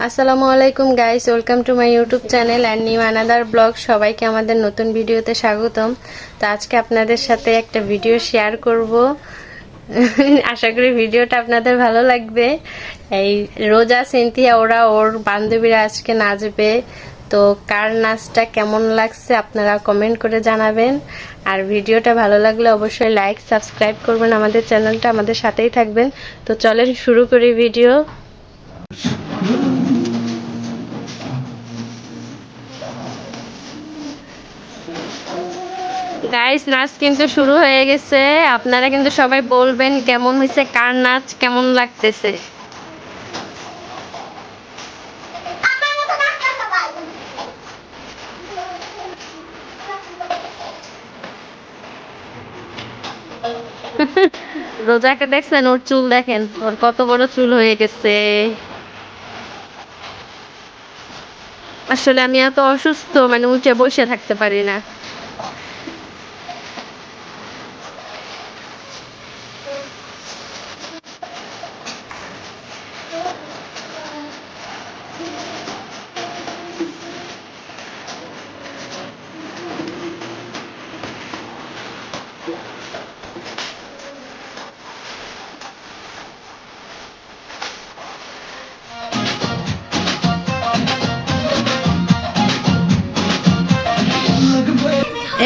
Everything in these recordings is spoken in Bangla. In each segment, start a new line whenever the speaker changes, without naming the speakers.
আসসালামু আলাইকুম guys, welcome to my YouTube channel and new another blog. সবাইকে আমাদের নতুন ভিডিওতে স্বাগতম। তো আজকে আপনাদের সাথে একটা ভিডিও শেয়ার করব। আশা করি ভিডিওটা আপনাদের ভালো লাগবে। এই রোজা, সিনথিয়া ওর বান্ধবীরা আজকে নাচবে। তো কার নাচটা কেমন লাগছে আপনারা কমেন্ট করে জানাবেন। আর ভিডিওটা ভালো লাগলে অবশ্যই লাইক, সাবস্ক্রাইব করবেন আমাদের চ্যানেলটা, আমাদের সাথেই থাকবেন। তো চলেন শুরু করি ভিডিও। গাইস, নাচ কিন্তু শুরু হয়ে গেছে। আপনারা কিন্তু সবাই বলবেন কেমন হয়েছে, কার নাচ কেমন লাগতেছে। রোজাকে দেখছেন? ওর চুল দেখেন, ওর কত বড় চুল হয়ে গেছে। আসলে আমি এত অসুস্থ, মানে উঠে বসে থাকতে পারি না।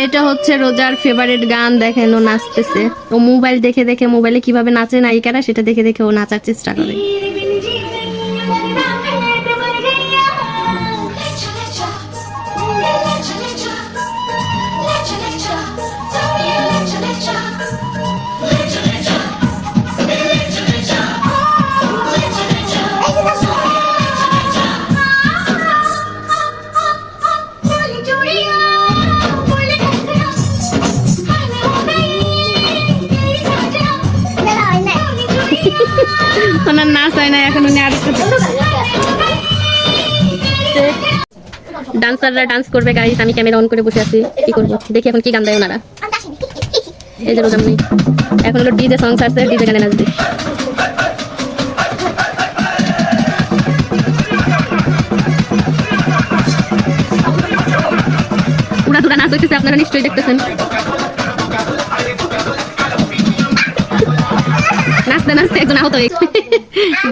এটা হচ্ছে রোজার ফেভারিট গান। দেখেন ও নাচতেছে। ও মোবাইল দেখে দেখে, মোবাইলে কিভাবে নাচে নায়িকারা সেটা দেখে দেখে ও নাচার চেষ্টা করে। ওনার নাচ হয় না এখন, উনি আরেকটা ডান্সাররা ডান্স করবে। গাইস, আমি ক্যামেরা অন করে বসে আছি, কি করবো দেখি এখন কি গান দেয় ওনারা। এই যে রোজামনি এখন হলো ডিজে সং ছাড়ছে, ডিজে গানে নাচবে। উড়া দুরা নাচ হইতেছে, আপনারা নিশ্চয়ই দেখতেছেন। নাচতে নাচতে একজন আহত হয়ে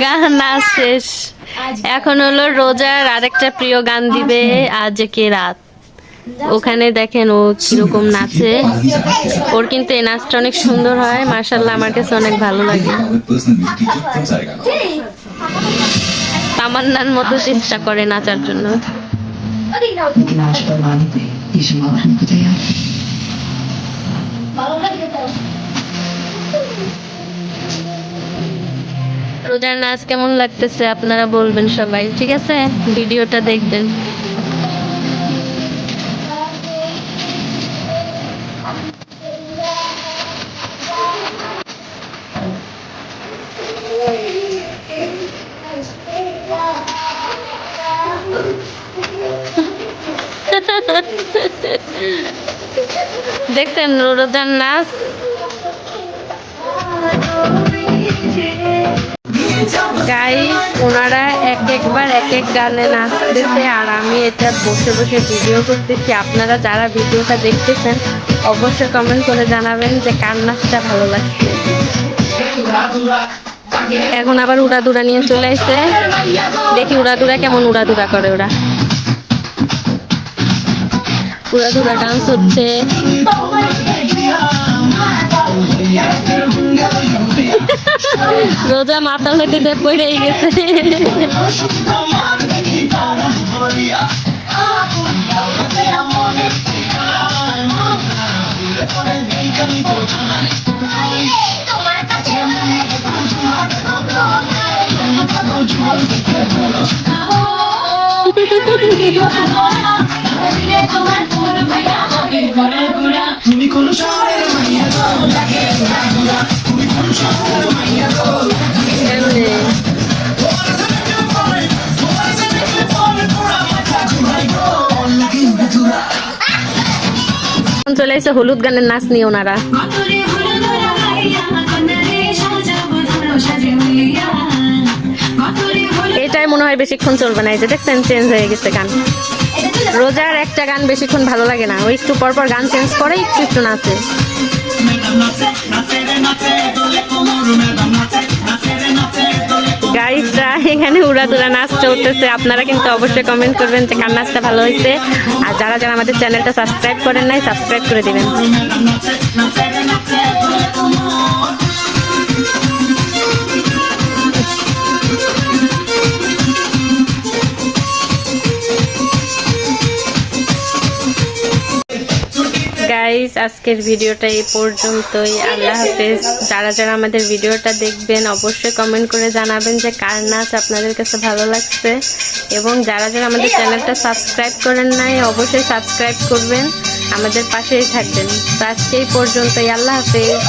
গান নাচ শেষ। এখন হলো রোজার আরেকটা প্রিয় গান দিবে, আজ কে রাত। ওখানে দেখেন ও কিরকম নাচে। ওর কিন্তু এই নাচটা অনেক সুন্দর হয়, মাশাআল্লাহ, আমার কাছে অনেক ভালো লাগে। তামান্নার মতো চেষ্টা করে নাচার জন্য। রোজার নাচ কেমন লাগতেছে আপনারা বলবেন সবাই, ঠিক আছে? ভিডিওটা দেখবেন। দেখছেন রোজার নাচ? গাইস, ওনারা একবার এক এক গানে নাচতেছে আর আমি এটা বসে বসে ভিডিও করতেছি। আপনারা যারা ভিডিওটা দেখতেছেন অবশ্যই কমেন্ট করে জানাবেন যে কার নাচটা ভালো লাগছে। এখন আবার উড়াদুরা নিয়ে চলে আসছে, দেখি উড়াদুরা কেমন উড়াদুরা করে। ওরা উড়াদুরা ডান্স হচ্ছে। রোজা মাতাল হইতে পড়ে গেছে। তুমি কোন শহরের মাইয়া গো, লাগে ঘোরা, তুমি কোন শহরের মাইয়া গো। চলে এসে হলুদ গানের নাচ নিয়ে ওনারা। এইটাই মনে হয় বেশিক্ষণ চলবে না, এই যে দেখছেন চেঞ্জ হয়ে গেছে গান। রোজার একটা গান বেশিক্ষণ ভালো লাগে না, ওই একটু পর পর গান চেঞ্জ করে একটু একটু নাচে। গাইসরা এখানে উড়াদুরা নাচ চলতেছে, আপনারা কিন্তু অবশ্যই কমেন্ট করবেন যে কার নাচটা ভালো হয়েছে। আর যারা যারা আমাদের চ্যানেলটা সাবস্ক্রাইব করেন নাই, সাবস্ক্রাইব করে দিবেন। গাইস আজকের ভিডিওটা এই পর্যন্তই, আল্লাহ হাফেজ। যারা যারা আমাদের ভিডিওটা দেখবেন অবশ্যই কমেন্ট করে জানাবেন যে কার নাচ আপনাদের কাছে ভালো লাগছে, এবং যারা যারা আমাদের চ্যানেলটা সাবস্ক্রাইব করেন নাই অবশ্যই সাবস্ক্রাইব করবেন, আমাদের পাশেই থাকবেন। তো আজকে এই পর্যন্তই, আল্লাহ হাফেজ।